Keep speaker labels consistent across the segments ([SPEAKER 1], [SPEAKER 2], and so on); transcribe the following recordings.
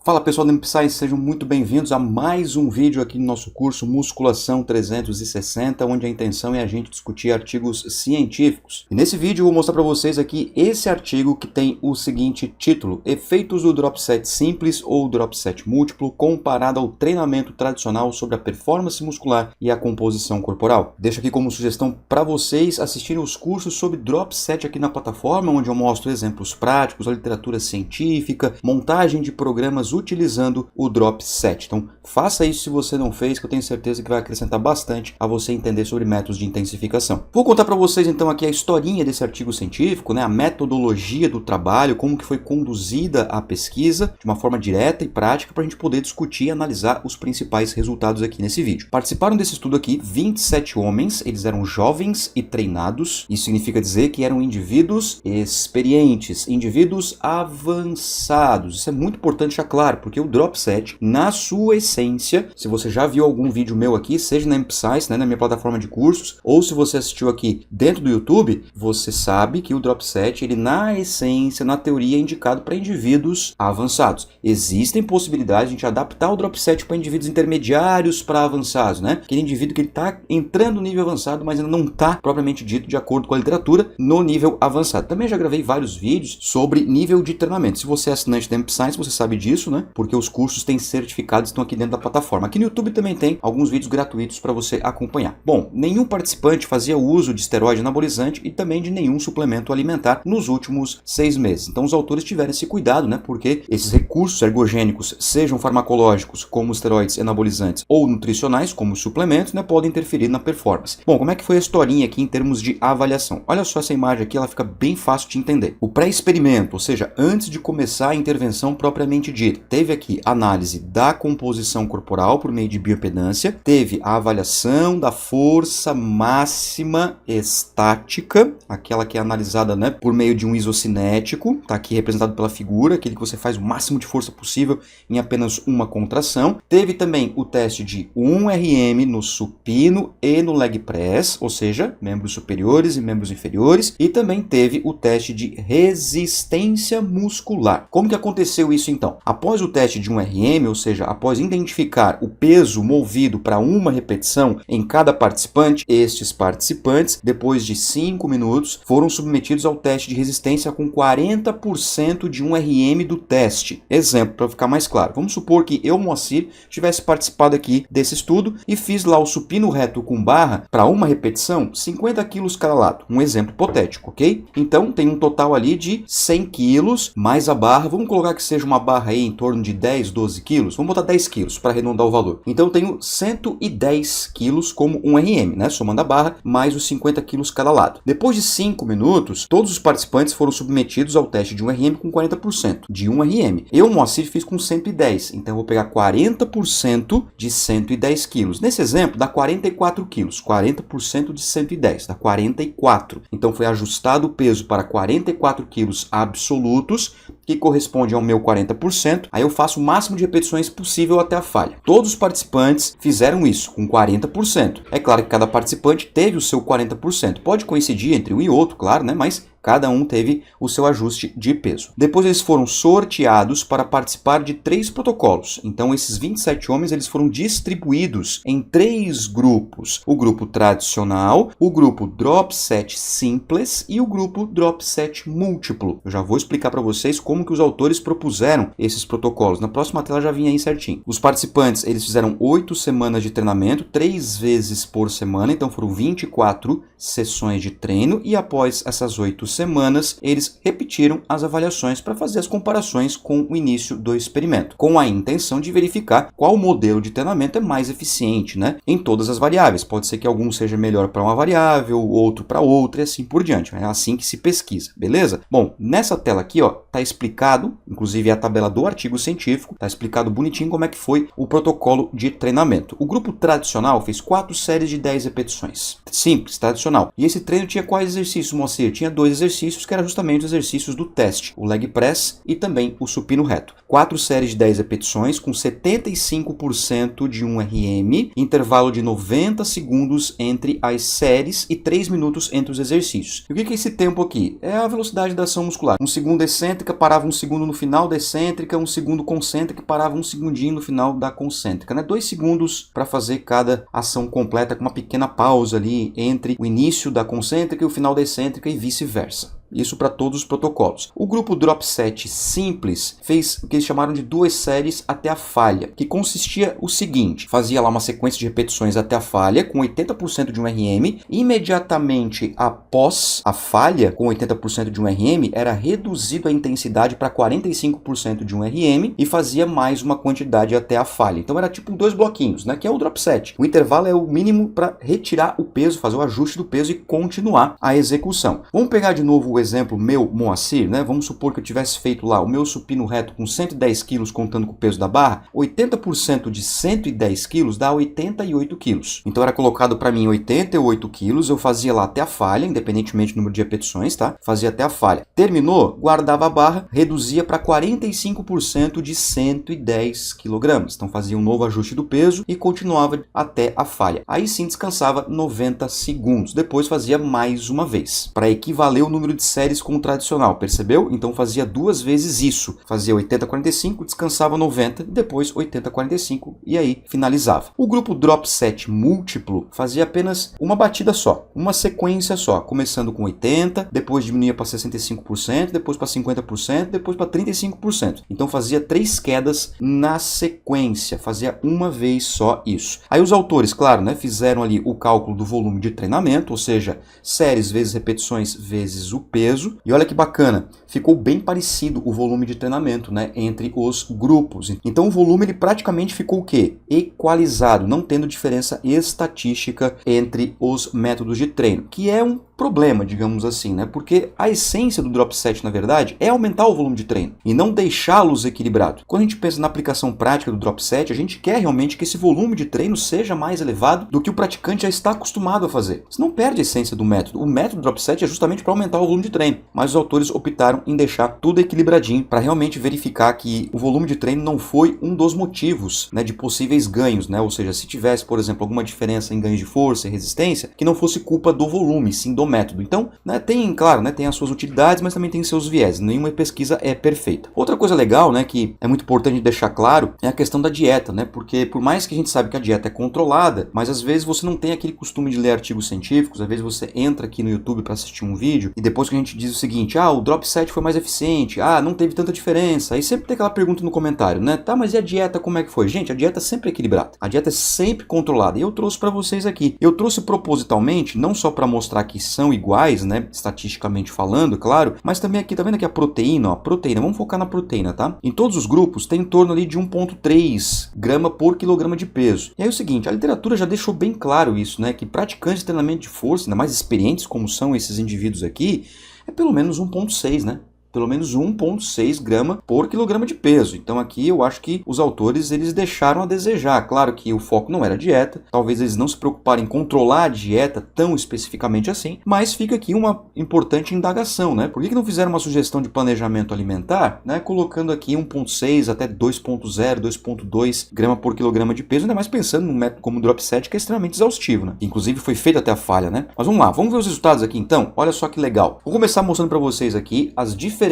[SPEAKER 1] Fala pessoal do MPSci, sejam muito bem-vindos a mais um vídeo aqui no nosso curso Musculação 360, onde a intenção é a gente discutir artigos científicos. E nesse vídeo eu vou mostrar para vocês aqui esse artigo que tem o seguinte título: Efeitos do drop set simples ou drop set múltiplo comparado ao treinamento tradicional sobre a performance muscular e a composição corporal. Deixo aqui como sugestão para vocês assistirem os cursos sobre drop set aqui na plataforma, onde eu mostro exemplos práticos, a literatura científica, montagem de programas utilizando o drop set. Então faça isso se você não fez, que eu tenho certeza que vai acrescentar bastante a você entender sobre métodos de intensificação. Vou contar para vocês então aqui a historinha desse artigo científico, a metodologia do trabalho, como que foi conduzida a pesquisa de uma forma direta e prática para a gente poder discutir e analisar os principais resultados aqui nesse vídeo. Participaram desse estudo aqui 27 homens, eles eram jovens e treinados. Isso significa dizer que eram indivíduos experientes, indivíduos avançados. Isso é muito importante deixar claro, porque o drop set, na sua essência, se você já viu algum vídeo meu aqui, seja na MPSci, na minha plataforma de cursos, ou se você assistiu aqui dentro do YouTube, você sabe que o drop set, ele na essência, na teoria, é indicado para indivíduos avançados. Existem possibilidades de a gente adaptar o drop set para indivíduos intermediários para avançados, Aquele indivíduo que ele está entrando no nível avançado, mas ainda não está propriamente dito, de acordo com a literatura, no nível avançado. Também já gravei vários vídeos sobre nível de treinamento. Se você é assinante da MPSci, você sabe disso, porque os cursos têm certificados, estão aqui dentro da plataforma. Aqui no YouTube também tem alguns vídeos gratuitos para você acompanhar. Bom, nenhum participante fazia uso de esteroide anabolizante e também de nenhum suplemento alimentar nos últimos 6 meses. Então os autores tiveram esse cuidado, porque esses recursos ergogênicos, sejam farmacológicos, como esteroides anabolizantes, ou nutricionais, como os suplementos, podem interferir na performance. Bom, como é que foi a historinha aqui em termos de avaliação? Olha só essa imagem aqui, ela fica bem fácil de entender. O pré-experimento, ou seja, antes de começar a intervenção propriamente dita, teve aqui análise da composição corporal por meio de bioimpedância, teve a avaliação da força máxima estática, aquela que é analisada por meio de um isocinético, está aqui representado pela figura, aquele que você faz o máximo de força possível em apenas uma contração. Teve também o teste de 1 RM no supino e no leg press, ou seja, membros superiores e membros inferiores, e também teve o teste de resistência muscular. Como que aconteceu isso então? Após o teste de 1 RM, ou seja, após identificar o peso movido para uma repetição em cada participante, estes participantes, depois de 5 minutos, foram submetidos ao teste de resistência com 40% de 1 RM do teste. Exemplo, para ficar mais claro, vamos supor que eu, Moacir, tivesse participado aqui desse estudo e fiz lá o supino reto com barra para uma repetição, 50 kg cada lado. Um exemplo hipotético, ok? Então tem um total ali de 100 kg mais a barra, vamos colocar que seja uma barra aí em torno de 10, 12 quilos, vamos botar 10 quilos para arredondar o valor. Então eu tenho 110 quilos como 1 RM, somando a barra, mais os 50 quilos cada lado. Depois de 5 minutos, todos os participantes foram submetidos ao teste de 1 RM com 40% de 1 RM. Eu, Moacir, fiz com 110, então eu vou pegar 40% de 110 quilos. Nesse exemplo, dá 44 quilos, 40% de 110, dá 44. Então foi ajustado o peso para 44 quilos absolutos, que corresponde ao meu 40%, aí eu faço o máximo de repetições possível até a falha. Todos os participantes fizeram isso, com 40%. É claro que cada participante teve o seu 40%. Pode coincidir entre um e outro, claro, mas cada um teve o seu ajuste de peso. Depois eles foram sorteados para participar de 3 protocolos. Então esses 27 homens eles foram distribuídos em 3 grupos. O grupo tradicional, o grupo drop set simples e o grupo drop set múltiplo. Eu já vou explicar para vocês como que os autores propuseram esses protocolos. Na próxima tela já vinha aí certinho. Os participantes eles fizeram 8 semanas de treinamento, 3 vezes por semana. Então foram 24 sessões de treino e após essas 8 semanas, eles repetiram as avaliações para fazer as comparações com o início do experimento, com a intenção de verificar qual modelo de treinamento é mais eficiente, em todas as variáveis. Pode ser que algum seja melhor para uma variável, outro para outra e assim por diante. É assim que se pesquisa, beleza? Bom, nessa tela aqui, está explicado, inclusive a tabela do artigo científico, está explicado bonitinho como é que foi o protocolo de treinamento. O grupo tradicional fez 4 séries de 10 repetições. Simples, tradicional. tradicional. E esse treino tinha quais exercícios, Moacir? Tinha 2 exercícios que eram justamente os exercícios do teste, o leg press e também o supino reto. 4 séries de 10 repetições com 75% de 1 RM, intervalo de 90 segundos entre as séries e 3 minutos entre os exercícios. E o que é esse tempo aqui? É a velocidade da ação muscular. 1 segundo excêntrica, parava 1 segundo no final da excêntrica, 1 segundo concêntrica, parava 1 segundinho no final da concêntrica, né? 2 segundos para fazer cada ação completa com uma pequena pausa ali entre o início da concêntrica e o final da excêntrica e vice-versa. Isso para todos os protocolos. O grupo Drop Set simples fez o que eles chamaram de 2 séries até a falha, que consistia o seguinte: fazia lá uma sequência de repetições até a falha com 80% de 1 RM, imediatamente após a falha com 80% de 1 RM, era reduzido a intensidade para 45% de 1 RM e fazia mais uma quantidade até a falha. Então era tipo 2 bloquinhos, né, que é o Drop Set. O intervalo é o mínimo para retirar o peso, fazer o ajuste do peso e continuar a execução. Vamos pegar de novo o exemplo meu, Moacir, né? Vamos supor que eu tivesse feito lá o meu supino reto com 110 kg contando com o peso da barra. 80% de 110 kg dá 88 kg. Então era colocado para mim 88 kg, eu fazia lá até a falha, independentemente do número de repetições, tá? Fazia até a falha. Terminou, guardava a barra, reduzia para 45% de 110 kg. Então fazia um novo ajuste do peso e continuava até a falha. Aí sim descansava 90 segundos. Depois fazia mais uma vez, para equivaler o número de séries com o tradicional, percebeu? Então fazia 2 vezes isso. Fazia 80-45, descansava 90, depois 80-45 e aí finalizava. O grupo Drop Set múltiplo fazia apenas uma batida só, uma sequência só, começando com 80, depois diminuía para 65%, depois para 50%, depois para 35%. Então fazia 3 quedas na sequência, fazia uma vez só isso. Aí os autores, claro, né, fizeram ali o cálculo do volume de treinamento, ou seja, séries vezes repetições vezes o peso. E olha que bacana, ficou bem parecido o volume de treinamento, né, entre os grupos. Então o volume ele praticamente ficou o quê? Equalizado, não tendo diferença estatística entre os métodos de treino, que é um problema, digamos assim, né? Porque a essência do Drop Set, na verdade, é aumentar o volume de treino e não deixá-los equilibrados. Quando a gente pensa na aplicação prática do Drop Set, a gente quer realmente que esse volume de treino seja mais elevado do que o praticante já está acostumado a fazer. Você não perde a essência do método. O método do Drop Set é justamente para aumentar o volume de treino, mas os autores optaram em deixar tudo equilibradinho para realmente verificar que o volume de treino não foi um dos motivos, né, de possíveis ganhos, né? Ou seja, se tivesse, por exemplo, alguma diferença em ganhos de força e resistência, que não fosse culpa do volume, sim do método. Então, né, tem, claro, né, tem as suas utilidades, mas também tem seus viés. Nenhuma pesquisa é perfeita. Outra coisa legal, né, que é muito importante deixar claro, é a questão da dieta, né? Porque por mais que a gente sabe que a dieta é controlada, mas às vezes você não tem aquele costume de ler artigos científicos, às vezes você entra aqui no YouTube para assistir um vídeo e depois que a gente diz o seguinte: ah, o Drop Set foi mais eficiente, ah, não teve tanta diferença. Aí sempre tem aquela pergunta no comentário, né? Tá, mas e a dieta como é que foi? Gente, a dieta é sempre equilibrada. A dieta é sempre controlada. E eu trouxe para vocês aqui. Eu trouxe propositalmente, não só para mostrar que são iguais, né, estatisticamente falando, claro, mas também aqui, tá vendo aqui a proteína, ó, proteína, vamos focar na proteína, tá? Em todos os grupos tem em torno ali de 1,3 grama por quilograma de peso. E aí é o seguinte, a literatura já deixou bem claro isso, né, que praticantes de treinamento de força, ainda mais experientes como são esses indivíduos aqui, é pelo menos 1,6, né? Pelo menos 1,6 grama por quilograma de peso. Então aqui eu acho que os autores eles deixaram a desejar. Claro que o foco não era a dieta, talvez eles não se preocuparem em controlar a dieta tão especificamente assim, mas fica aqui uma importante indagação, né? Por que não fizeram uma sugestão de planejamento alimentar, né? Colocando aqui 1,6 até 2,0, 2,2 grama por quilograma de peso, ainda mais pensando num método como o Drop Set, que é extremamente exaustivo, né? Inclusive foi feito até a falha, né? Mas vamos lá, vamos ver os resultados aqui então. Olha só que legal. Vou começar mostrando para vocês aqui as diferenças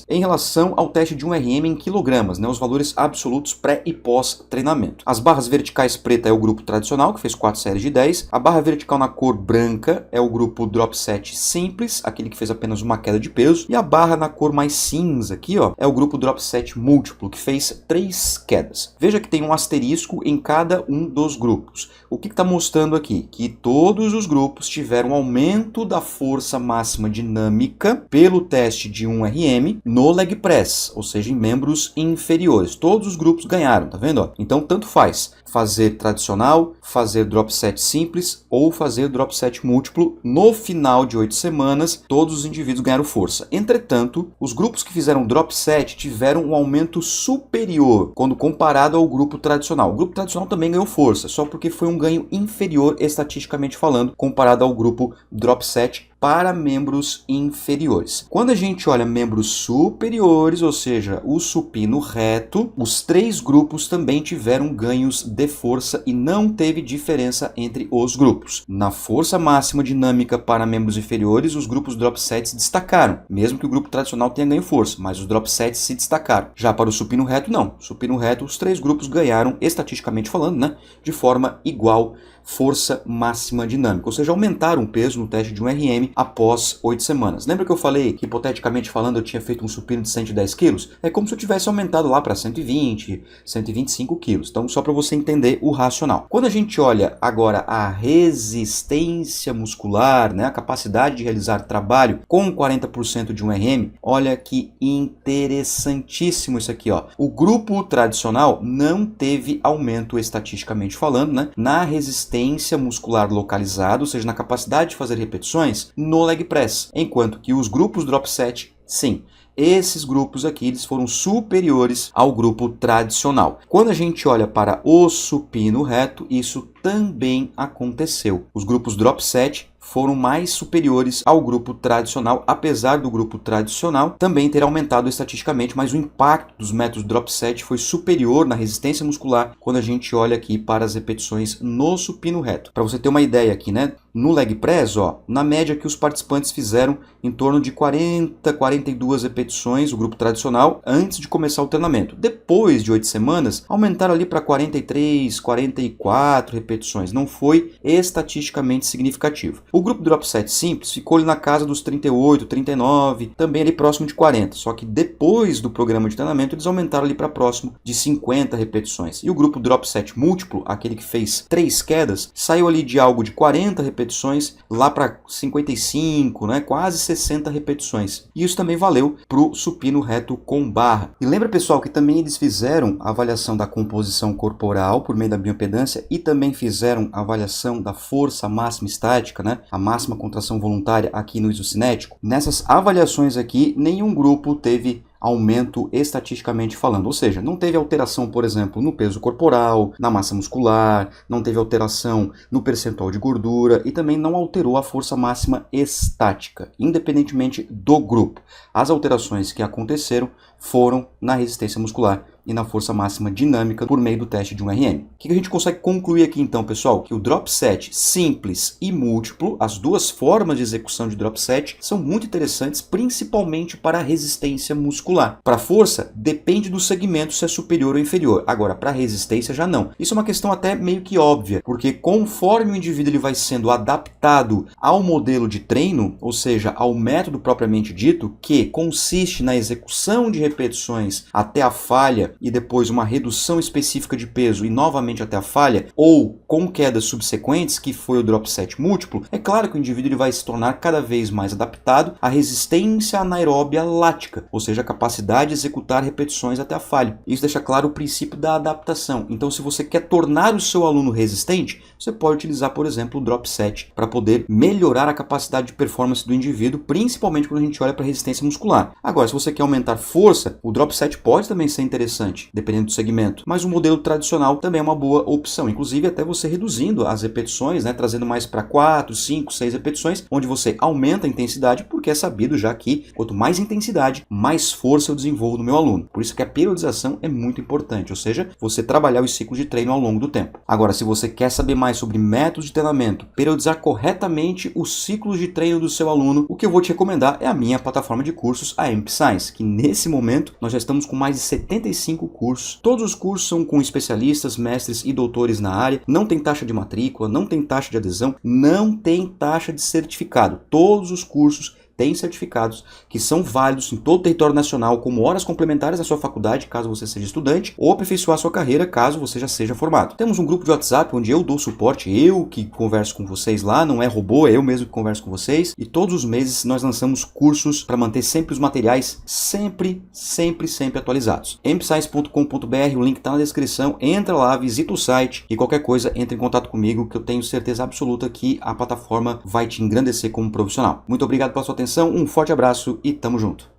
[SPEAKER 1] em relação ao teste de 1 RM em quilogramas, né, os valores absolutos pré e pós treinamento. As barras verticais preta é o grupo tradicional, que fez 4 séries de 10. A barra vertical na cor branca é o grupo Drop Set simples, aquele que fez apenas uma queda de peso. E a barra na cor mais cinza aqui, ó, é o grupo Drop Set múltiplo, que fez 3 quedas. Veja que tem um asterisco em cada um dos grupos. O que está mostrando aqui? Que todos os grupos tiveram aumento da força máxima dinâmica pelo teste de 1 RM no leg press, ou seja, em membros inferiores. Todos os grupos ganharam, tá vendo? Ó? Então, tanto faz fazer tradicional, fazer drop set simples ou fazer drop set múltiplo. No final de 8 semanas, todos os indivíduos ganharam força. Entretanto, os grupos que fizeram drop set tiveram um aumento superior quando comparado ao grupo tradicional. O grupo tradicional também ganhou força, só porque foi um ganho inferior estatisticamente falando, comparado ao grupo drop set para membros inferiores. Quando a gente olha membros superiores, ou seja, o supino reto, os 3 grupos também tiveram ganhos de força e não teve diferença entre os grupos. Na força máxima dinâmica para membros inferiores, os grupos drop sets se destacaram, mesmo que o grupo tradicional tenha ganho força, mas os drop sets se destacaram. Já para o supino reto, não. Supino reto, os 3 grupos ganharam, estatisticamente falando, né, de forma igual, força máxima dinâmica, ou seja, aumentaram o peso no teste de um RM após 8 semanas. Lembra que eu falei que, hipoteticamente falando, eu tinha feito um supino de 110 quilos? É como se eu tivesse aumentado lá para 120, 125 quilos. Então, só para você entender o racional. Quando a gente olha agora a resistência muscular, né, a capacidade de realizar trabalho com 40% de um RM, olha que interessantíssimo isso aqui, ó. O grupo tradicional não teve aumento estatisticamente falando, né, na resistência muscular localizada, ou seja, na capacidade de fazer repetições no leg press, enquanto que os grupos drop set, sim, esses grupos aqui eles foram superiores ao grupo tradicional. Quando a gente olha para o supino reto, isso também aconteceu. Os grupos drop set foram mais superiores ao grupo tradicional, apesar do grupo tradicional também ter aumentado estatisticamente, mas o impacto dos métodos drop set foi superior na resistência muscular quando a gente olha aqui para as repetições no supino reto. Para você ter uma ideia aqui, né? No leg press, ó, na média que os participantes fizeram em torno de 40, 42 repetições, o grupo tradicional, antes de começar o treinamento. Depois de 8 semanas, aumentaram ali para 43, 44 repetições. Não foi estatisticamente significativo. O grupo drop set simples ficou ali na casa dos 38, 39, também ali próximo de 40. Só que depois do programa de treinamento, eles aumentaram ali para próximo de 50 repetições. E o grupo drop set múltiplo, aquele que fez 3 quedas, saiu ali de algo de 40 repetições lá para 55, né, quase 60 repetições. E isso também valeu para o supino reto com barra. E lembra, pessoal, que também eles fizeram a avaliação da composição corporal por meio da bioimpedância e também fizeram a avaliação da força máxima estática, né, a máxima contração voluntária aqui no isocinético. Nessas avaliações aqui, nenhum grupo teve aumento estatisticamente falando, ou seja, não teve alteração, por exemplo, no peso corporal, na massa muscular, não teve alteração no percentual de gordura e também não alterou a força máxima estática, independentemente do grupo. As alterações que aconteceram foram na resistência muscular e na força máxima dinâmica por meio do teste de um RM. O que a gente consegue concluir aqui então, pessoal? Que o drop set simples e múltiplo, as duas formas de execução de drop set, são muito interessantes, principalmente para a resistência muscular. Para a força, depende do segmento se é superior ou inferior. Agora, para a resistência já não. Isso é uma questão até meio que óbvia, porque conforme o indivíduo ele vai sendo adaptado ao modelo de treino, ou seja, ao método propriamente dito, que consiste na execução de repetições até a falha e depois uma redução específica de peso e novamente até a falha, ou com quedas subsequentes, que foi o drop set múltiplo, é claro que o indivíduo ele vai se tornar cada vez mais adaptado à resistência anaeróbia lática, ou seja, a capacidade de executar repetições até a falha. Isso deixa claro o princípio da adaptação. Então, se você quer tornar o seu aluno resistente, você pode utilizar, por exemplo, o drop set para poder melhorar a capacidade de performance do indivíduo, principalmente quando a gente olha para a resistência muscular. Agora, se você quer aumentar força, o drop set pode também ser interessante, dependendo do segmento, mas o modelo tradicional também é uma boa opção, inclusive até você reduzindo as repetições, né, trazendo mais para 4, 5, 6 repetições, onde você aumenta a intensidade, porque é sabido já que quanto mais intensidade, mais força eu desenvolvo no meu aluno. Por isso que a periodização é muito importante, ou seja, você trabalhar os ciclos de treino ao longo do tempo. Agora, se você quer saber mais sobre métodos de treinamento, periodizar corretamente os ciclos de treino do seu aluno, o que eu vou te recomendar é a minha plataforma de cursos, a MP Science, que nesse momento nós já estamos com mais de 75 cursos. Todos os cursos são com especialistas, mestres e doutores na área. Não tem taxa de matrícula, não tem taxa de adesão, não tem taxa de certificado. Todos os cursos tem certificados que são válidos em todo o território nacional como horas complementares da sua faculdade, caso você seja estudante, ou aperfeiçoar sua carreira, caso você já seja formado. Temos um grupo de WhatsApp onde eu dou suporte, eu que converso com vocês lá, não é robô, é eu mesmo que converso com vocês, e todos os meses nós lançamos cursos para manter sempre os materiais sempre atualizados. mpscience.com.br, o link está na descrição, entra lá, visita o site e qualquer coisa, entre em contato comigo que eu tenho certeza absoluta que a plataforma vai te engrandecer como profissional. Muito obrigado pela sua atenção, um forte abraço e tamo junto!